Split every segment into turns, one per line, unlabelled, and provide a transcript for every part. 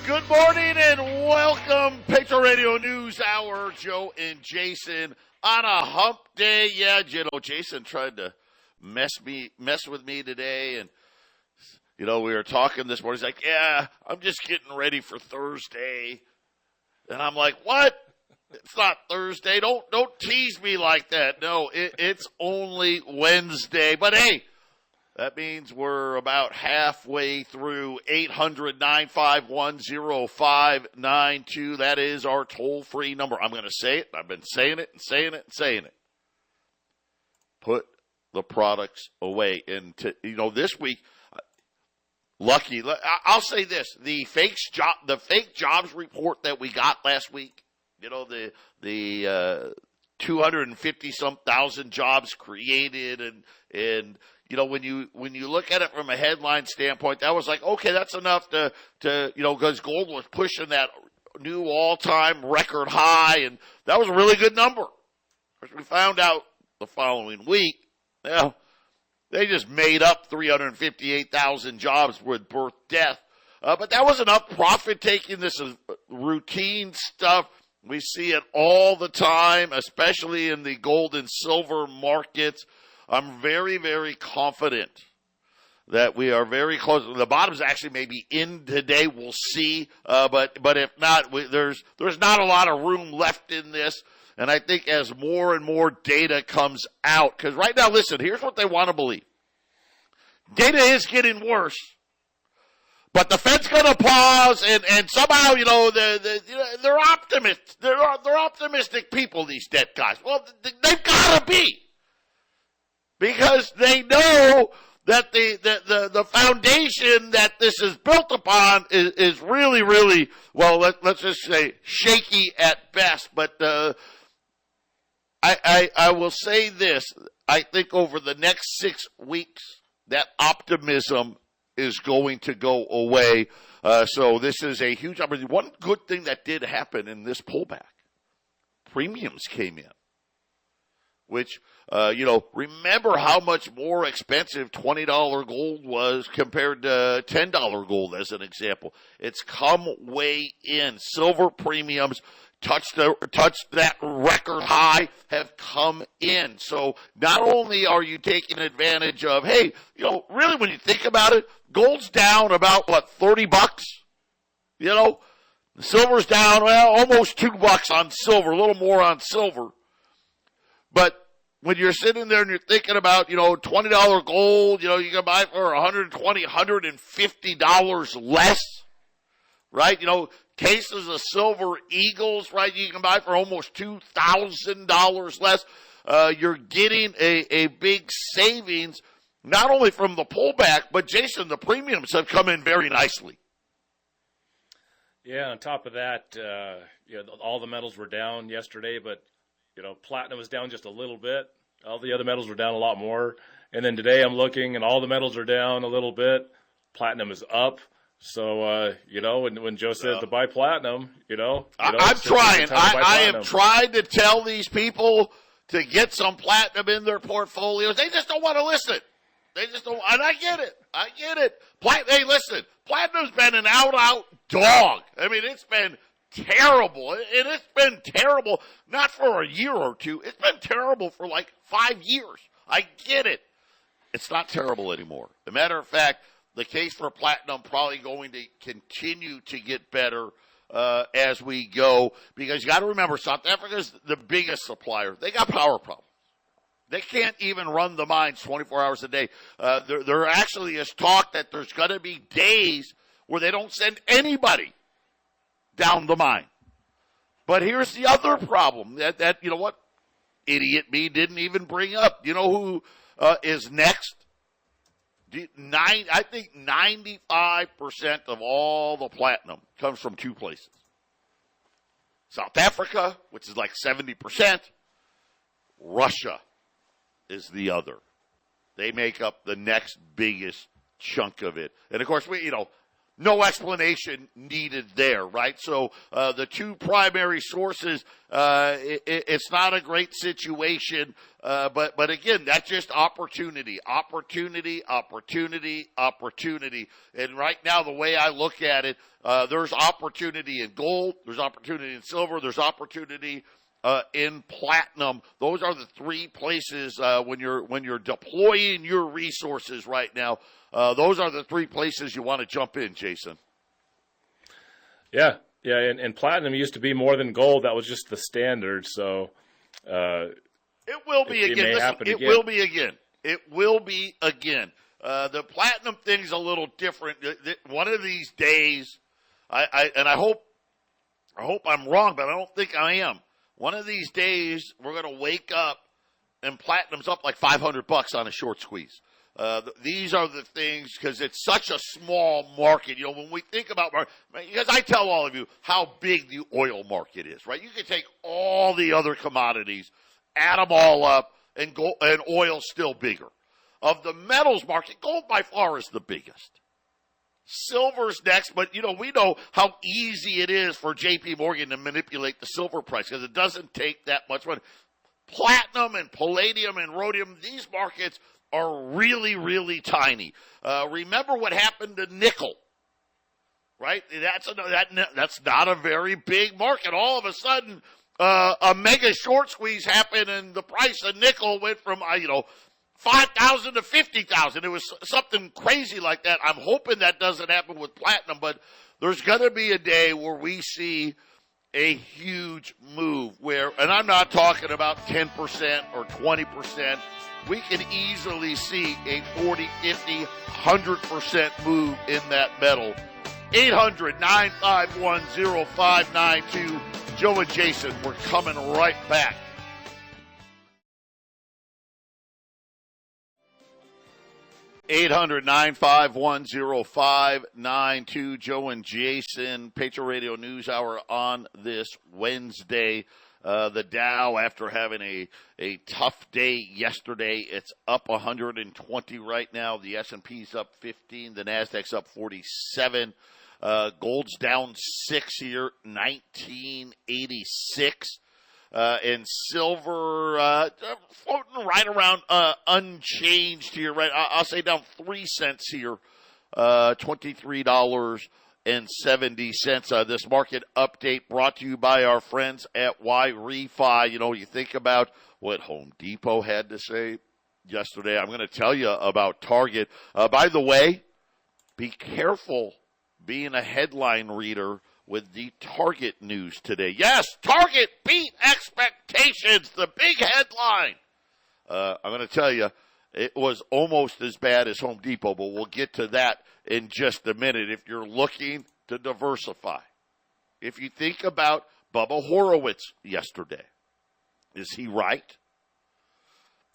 Good morning and welcome, Patriot Radio News Hour. Joe and Jason on a hump day. Yeah, Jason tried to mess with me today, and we were talking this morning. He's like, "Yeah, I'm just getting ready for Thursday," and I'm like, "What? It's not Thursday. Don't tease me like that. No, it's only Wednesday." But hey, that means we're about halfway through. 800-951-0592. That is our toll-free number. I'm going to say it. I've been saying it and saying it and saying it. Put the products away. And this week, lucky. I'll say this: the fake jobs report that we got last week. The 250-some thousand jobs created, and when you look at it from a headline standpoint, that was like, okay, that's enough to because gold was pushing that new all-time record high, and that was a really good number. As we found out the following week, they just made up 358,000 jobs with birth death. But that was enough profit taking. This is routine stuff. We see it all the time, especially in the gold and silver markets. I'm very, very confident that we are very close. The bottom's actually maybe in today. We'll see. But if not, there's not a lot of room left in this. And I think as more and more data comes out, because right now, listen, here's what they want to believe. Data is getting worse. But the Fed's going to pause, and somehow, they're optimists. They're optimistic people, these debt guys. Well, they've got to be. Because they know that the foundation that this is built upon is really, really, well, let's just say shaky at best. But I will say this. I think over the next 6 weeks, that optimism is going to go away. So this is a huge opportunity. One good thing that did happen in this pullback, premiums came in, which, remember how much more expensive $20 gold was compared to $10 gold as an example. It's come way in. Silver premiums touched that record high, have come in. So not only are you taking advantage of, hey, really when you think about it, gold's down about, $30? Silver's down, almost $2 on silver, a little more on silver. But when you're sitting there and you're thinking about, $20 gold, you can buy for $120, $150 less, right? Cases of silver eagles, right? You can buy for almost $2,000 less. You're getting a big savings, not only from the pullback, but Jason, the premiums have come in very nicely.
Yeah, on top of that, all the metals were down yesterday, but platinum was down just a little bit. All the other metals were down a lot more. And then today I'm looking, and all the metals are down a little bit. Platinum is up. So, when Joe said to buy platinum,
I'm trying. I am trying to tell these people to get some platinum in their portfolios. They just don't want to listen. They just don't. And I get it. Hey, listen, platinum's been an out dog. I mean, it's been terrible. And it's been terrible not for a year or two. It's been terrible for like 5 years. I get it. It's not terrible anymore. As a matter of fact, the case for platinum probably going to continue to get better as we go, because you got to remember, South Africa's the biggest supplier. They got power problems. They can't even run the mines 24 hours a day. There actually is talk that there's going to be days where they don't send anybody down the mine. But here's the other problem that idiot me didn't even bring up. You know who is next? I think 95% of all the platinum comes from two places. South Africa, which is like 70%. Russia is the other. They make up the next biggest chunk of it. And of course, no explanation needed there, right? So the two primary sources, it's not a great situation, but again, that's just opportunity. And right now, the way I look at it, there's opportunity in gold, there's opportunity in silver, there's opportunity in platinum. Those are the three places when you're deploying your resources right now. Those are the three places you want to jump in, Jason.
Yeah, and platinum used to be more than gold. That was just the standard. So
it will be again.
May
Listen,
happen
it
again.
will be again. It will be again. The platinum thing's a little different. One of these days, I hope I'm wrong, but I don't think I am. One of these days, we're going to wake up and platinum's up like $500 on a short squeeze. These are the things, because it's such a small market. You know, when we think about market, because I tell all of you how big the oil market is, right? You can take all the other commodities, add them all up, and oil's still bigger. Of the metals market, gold by far is the biggest. Silver's next, but, you know, we know how easy it is for J.P. Morgan to manipulate the silver price because it doesn't take that much money. Platinum and palladium and rhodium, these markets are really, really tiny. Remember what happened to nickel, right? That's not a very big market. All of a sudden, a mega short squeeze happened and the price of nickel went from, $5,000 to $50,000. It was something crazy like that. I'm hoping that doesn't happen with platinum, but there's going to be a day where we see a huge move where, and I'm not talking about 10% or 20%. We can easily see a 40, 50, 100% move in that metal. 800-951-0592. Joe and Jason, we're coming right back. Eight 800-951-0592. Joe and Jason, Patriot Radio News Hour on this Wednesday. The Dow, after having a tough day yesterday, it's up 120 right now. The S&P's up 15. The Nasdaq's up 47. Gold's down 6 here, 1986. And silver floating right around unchanged here, right? I'll say down 3 cents here, $23.70. This market update brought to you by our friends at Y-Refi. You know, you think about what Home Depot had to say yesterday. I'm going to tell you about Target. By the way, be careful being a headline reader with the Target news today. Yes, Target beat expectations, the big headline. I'm going to tell you, it was almost as bad as Home Depot, but we'll get to that in just a minute. If you're looking to diversify, if you think about Bubba Horowitz yesterday, is he right?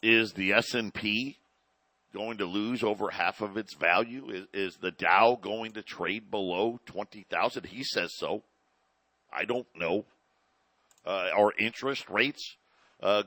Is the S&P going to lose over half of its value? Is the Dow going to trade below 20,000? He says so. I don't know. Are interest rates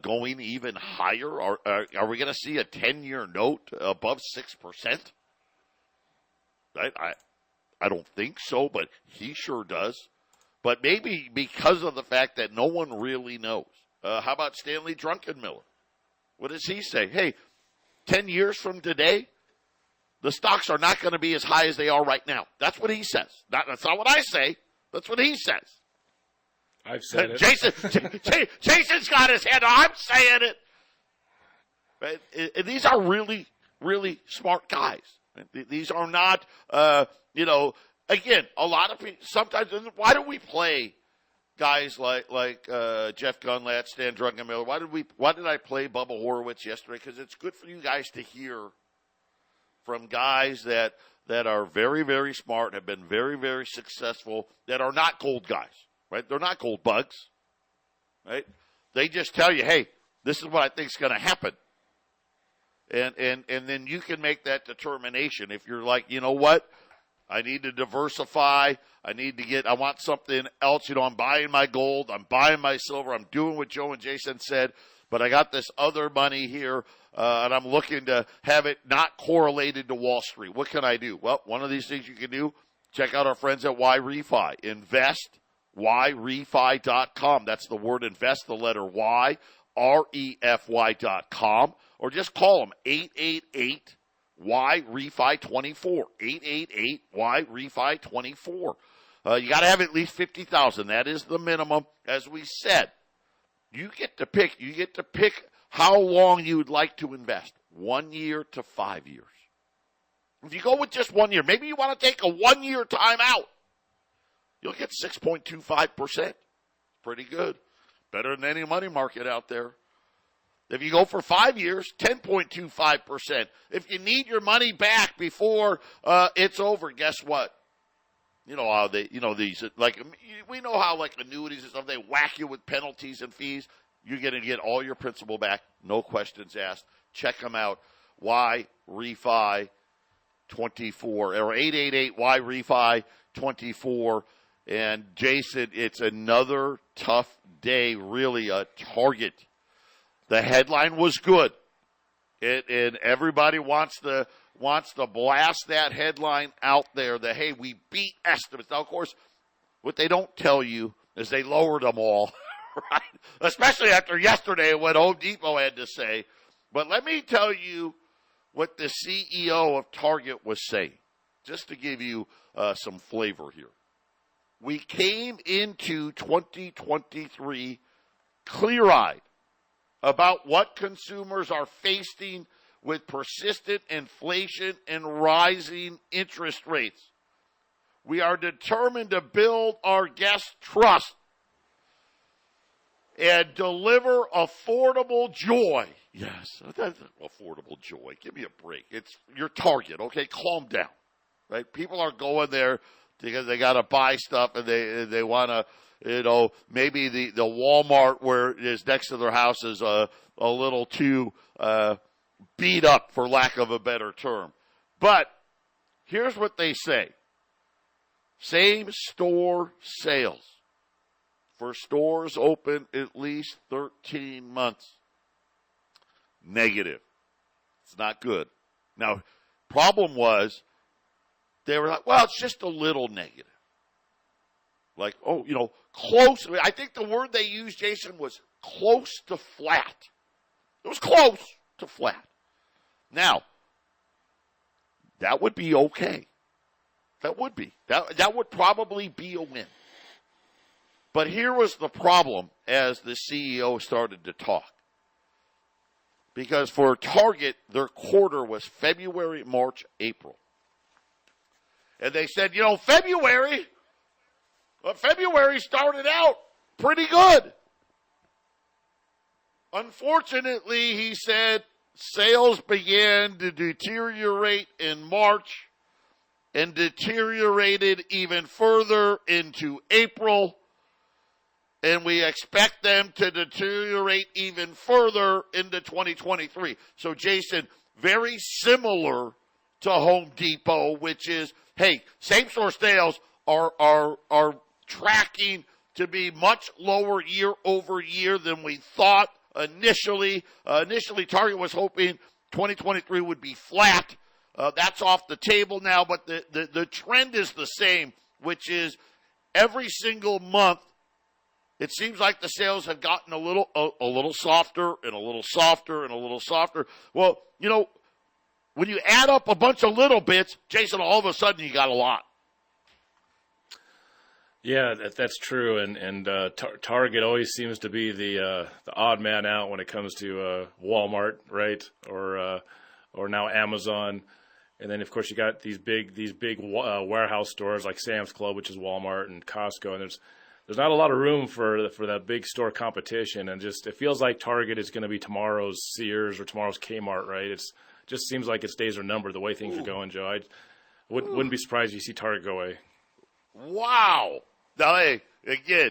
going even higher? Are we going to see a 10-year note above 6%? I don't think so, but he sure does. But maybe because of the fact that no one really knows. How about Stanley Druckenmiller? What does he say? Hey, 10 years from today, the stocks are not going to be as high as they are right now. That's what he says. That's not what I say. That's what he says.
I've said it.
Jason's got his head. I'm saying it. Right? And these are really, really smart guys. These are not, again, a lot of people, sometimes, why do we play guys like Jeff Gunlat, Stan Druckenmiller? Why did I play Bubba Horowitz yesterday? Because it's good for you guys to hear from guys that are very, very smart, have been very, very successful, that are not gold guys, right? They're not gold bugs, right? They just tell you, hey, this is what I think is going to happen. And then you can make that determination. If you're like, you know what? I need to diversify. I want something else. I'm buying my gold. I'm buying my silver. I'm doing what Joe and Jason said, but I got this other money here, and I'm looking to have it not correlated to Wall Street. What can I do? Well, one of these things you can do check out our friends at YRefi. Invest, YRefi.com. That's the word invest, the letter Y, REFY.com. Or just call them, 888-YRefi24, 888-YRefi24. You got to have at least $50,000. That is the minimum. As we said, you get to pick. You get to pick how long you would like to invest, 1 year to 5 years. If you go with just 1 year, maybe you want to take a 1 year time out, you'll get 6.25%. Pretty good. Better than any money market out there. If you go for 5 years, 10.25%. If you need your money back before it's over, guess what? You know how these, like, we know how, like, annuities and stuff, they whack you with penalties and fees. You're going to get all your principal back, no questions asked. Check them out, YRefi24 or 888-YRefi24. And Jason, it's another tough day, really, a Target. The headline was good, and everybody wants to blast that headline out there that, hey, we beat estimates. Now, of course, what they don't tell you is they lowered them all, right? Especially after yesterday, what Home Depot had to say. But let me tell you what the CEO of Target was saying, just to give you some flavor here. We came into 2023 clear-eyed about what consumers are facing with persistent inflation and rising interest rates. We are determined to build our guest trust and deliver affordable joy. Yes, that's affordable joy. Give me a break. It's your Target, okay? Calm down, right? People are going there because they got to buy stuff and they want to, maybe the Walmart where it is next to their house is a little too beat up, for lack of a better term. But here's what they say. Same store sales for stores open at least 13 months. Negative. It's not good. Now, problem was they were like, well, it's just a little negative. Like, close. I think the word they used, Jason, was close to flat. It was close to flat. Now, that would be okay. That would be. That would probably be a win. But here was the problem as the CEO started to talk. Because for Target, their quarter was February, March, April. And they said, February started out pretty good. Unfortunately, he said, sales began to deteriorate in March and deteriorated even further into April. And we expect them to deteriorate even further into 2023. So, Jason, very similar to Home Depot, which is, hey, same-store sales are tracking to be much lower year over year than we thought initially. Initially, Target was hoping 2023 would be flat. That's off the table now, but the trend is the same, which is every single month, it seems like the sales have gotten a little softer and a little softer and a little softer. Well, when you add up a bunch of little bits, Jason, all of a sudden you got a lot.
Yeah, that's true, and Target always seems to be the odd man out when it comes to Walmart, right, or now Amazon, and then of course you got these big warehouse stores like Sam's Club, which is Walmart, and Costco, and there's not a lot of room for that big store competition, and just it feels like Target is going to be tomorrow's Sears or tomorrow's Kmart, right? It's just seems like its days are numbered the way things are going, Joe. I wouldn't be surprised if you see Target go away.
Wow. Now, hey, again,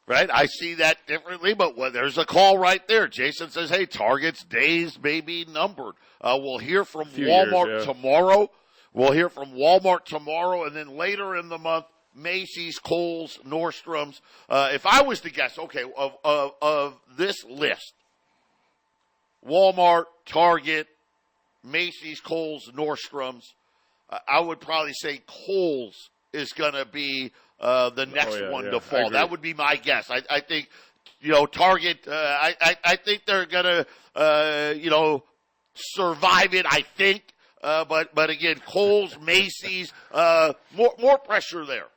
right, I see that differently, but there's a call right there. Jason says, hey, Target's days may be numbered. We'll hear from Walmart tomorrow. We'll hear from Walmart tomorrow, and then later in the month, Macy's, Kohl's, Nordstrom's. If I was to guess, okay, of this list, Walmart, Target, Macy's, Kohl's, Nordstrom's, I would probably say Kohl's is going to be the next one to
I
fall.
agree.
That would be my guess. I think, Target, I think they're going to, survive it, I think. But again, Kohl's, Macy's, more pressure there.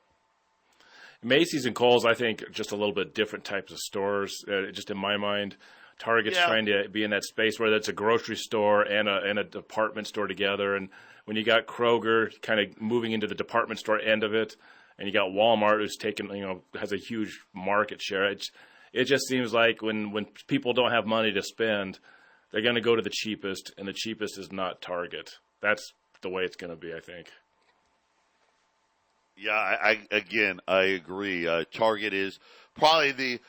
Macy's and Kohl's, I think, are just a little bit different types of stores. Just in my mind, Target's trying to be in that space where it's a grocery store and a department store together. And when you got Kroger kind of moving into the department store end of it, and you got Walmart who's has a huge market share, it just seems like when people don't have money to spend, they're going to go to the cheapest, and the cheapest is not Target. That's the way it's going to be, I think.
Yeah, I agree. Target is probably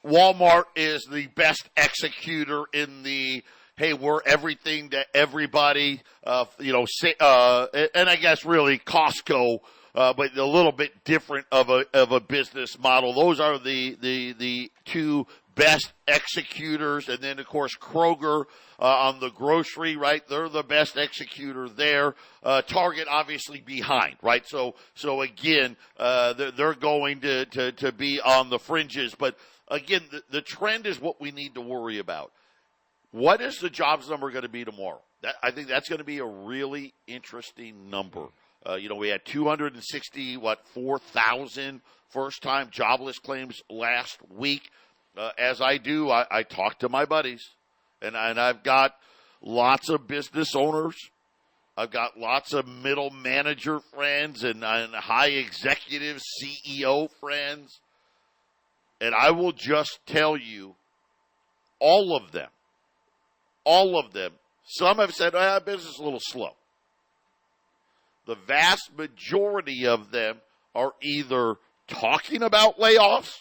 Walmart is the best executor in the, hey, we're everything to everybody, and I guess really Costco, but a little bit different of a business model. Those are the two best executors, and then of course Kroger on the grocery, right? They're the best executor there. Target obviously behind, right? So again, they're going to be on the fringes, but again, the trend is what we need to worry about. What is the jobs number going to be tomorrow? I think that's going to be a really interesting number. We had 4,000 first-time jobless claims last week. As I do, I talk to my buddies, and I've got lots of business owners. I've got lots of middle manager friends and high executive CEO friends. And I will just tell you, all of them, some have said, business is a little slow. The vast majority of them are either talking about layoffs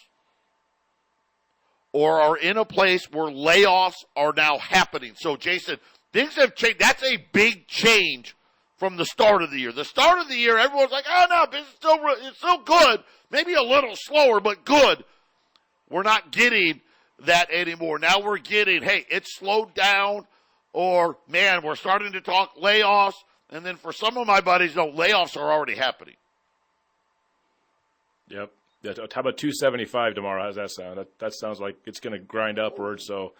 or are in a place where layoffs are now happening. So, Jason, things have changed. That's a big change from the start of the year. The start of the year, everyone's like, no, business it's still good. Maybe a little slower, but good. We're not getting that anymore. Now we're getting, hey, it's slowed down, or, man, we're starting to talk layoffs. And then for some of my buddies, no, layoffs are already happening.
Yep. How about 275 tomorrow? How's that sound? That sounds like it's going to grind upward. So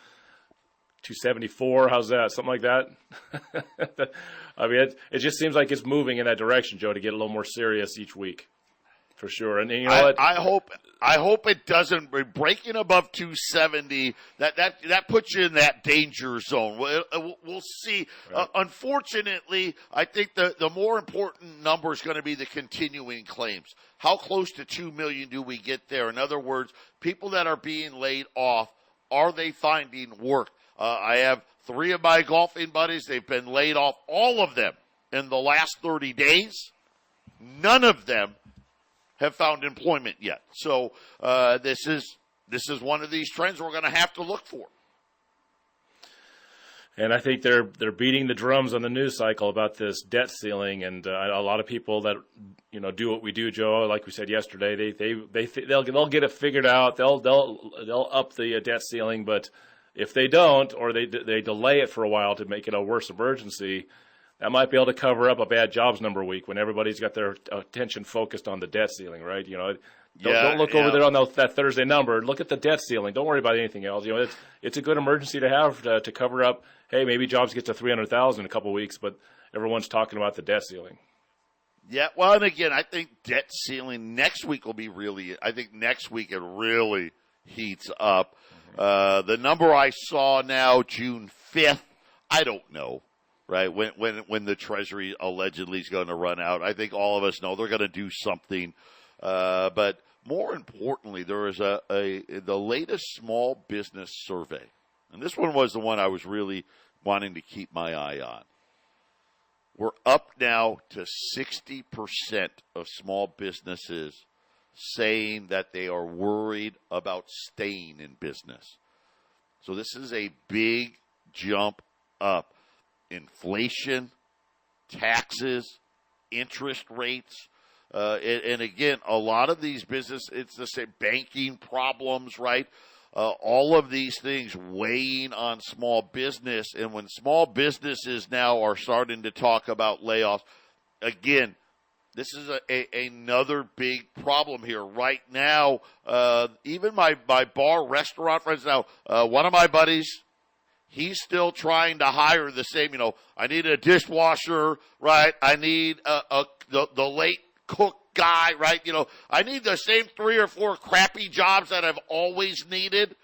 274, how's that? Something like that? I mean, it just seems like it's moving in that direction, Joe, to get a little more serious each week. For sure. And you know what?
I hope it doesn't. Breaking above 270, that puts you in that danger zone. We'll see.
Right.
Unfortunately, I think the more important number is going to be the continuing claims. How close to 2 million do we get there? In other words, people that are being laid off, are they finding work? I have 3 of my golfing buddies. They've been laid off, all of them, in the last 30 days. None of them have found employment yet. So this is one of these trends we're going to have to look for.
And I think they're beating the drums on the news cycle about this debt ceiling, and a lot of people that do what we do, Joe. Like we said yesterday, they'll get it figured out. They'll up the debt ceiling, but if they don't, or they delay it for a while to make it a worse emergency, that might be able to cover up a bad jobs number week when everybody's got their attention focused on the debt ceiling, right? Don't look over there on that Thursday number. Look at the debt ceiling. Don't worry about anything else. It's a good emergency to have to cover up. Hey, maybe jobs get to 300,000 in a couple of weeks, but everyone's talking about the debt ceiling.
Yeah, well, and again, I think debt ceiling next week will be I think next week it really heats up. Mm-hmm. The number I saw now, June 5th, I don't know. Right, when the Treasury allegedly is going to run out, I think all of us know they're going to do something. But more importantly, there is the latest small business survey, and this one was the one I was really wanting to keep my eye on. We're up now to 60% of small businesses saying that they are worried about staying in business. So this is a big jump up. Inflation, taxes, interest rates, and again, a lot of these businesses, it's the same banking problems, right? All of these things weighing on small business, and when small businesses now are starting to talk about layoffs, again, this is another big problem here right now. Even my bar restaurant friends now, one of my buddies, he's still trying to hire the same, I need a dishwasher, right? I need the late cook guy, right? I need the same 3 or 4 crappy jobs that I've always needed.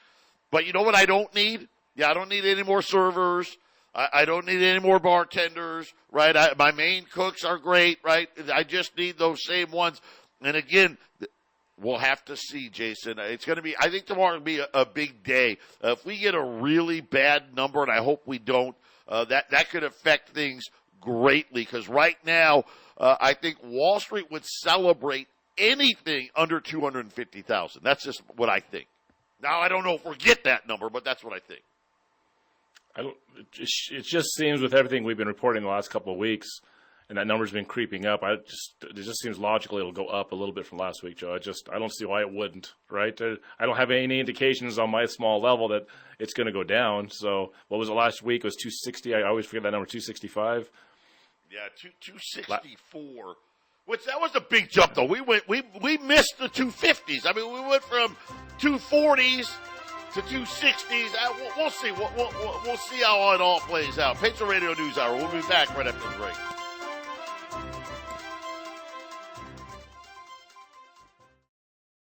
But you know what I don't need? Yeah, I don't need any more servers. I don't need any more bartenders, right? My main cooks are great, right? I just need those same ones. And again, we'll have to see, Jason. It's going to be, I think tomorrow will be a big day. If we get a really bad number, and I hope we don't, that could affect things greatly. Because right now, I think Wall Street would celebrate anything under 250,000. That's just what I think. Now, I don't know if we'll get that number, but that's what I think.
It just seems with everything we've been reporting the last couple of weeks, and that number's been creeping up. It just seems logical it'll go up a little bit from last week, Joe. I don't see why it wouldn't, right? I don't have any indications on my small level that it's going to go down. So what was it last week? It was 260. I always forget that number, 265.
Yeah, 264. Which that was a big jump though. We missed the 250s. I mean, we went from 240s to 260s. We'll see. We'll see how it all plays out. Patriot Radio News Hour. We'll be back right after the break.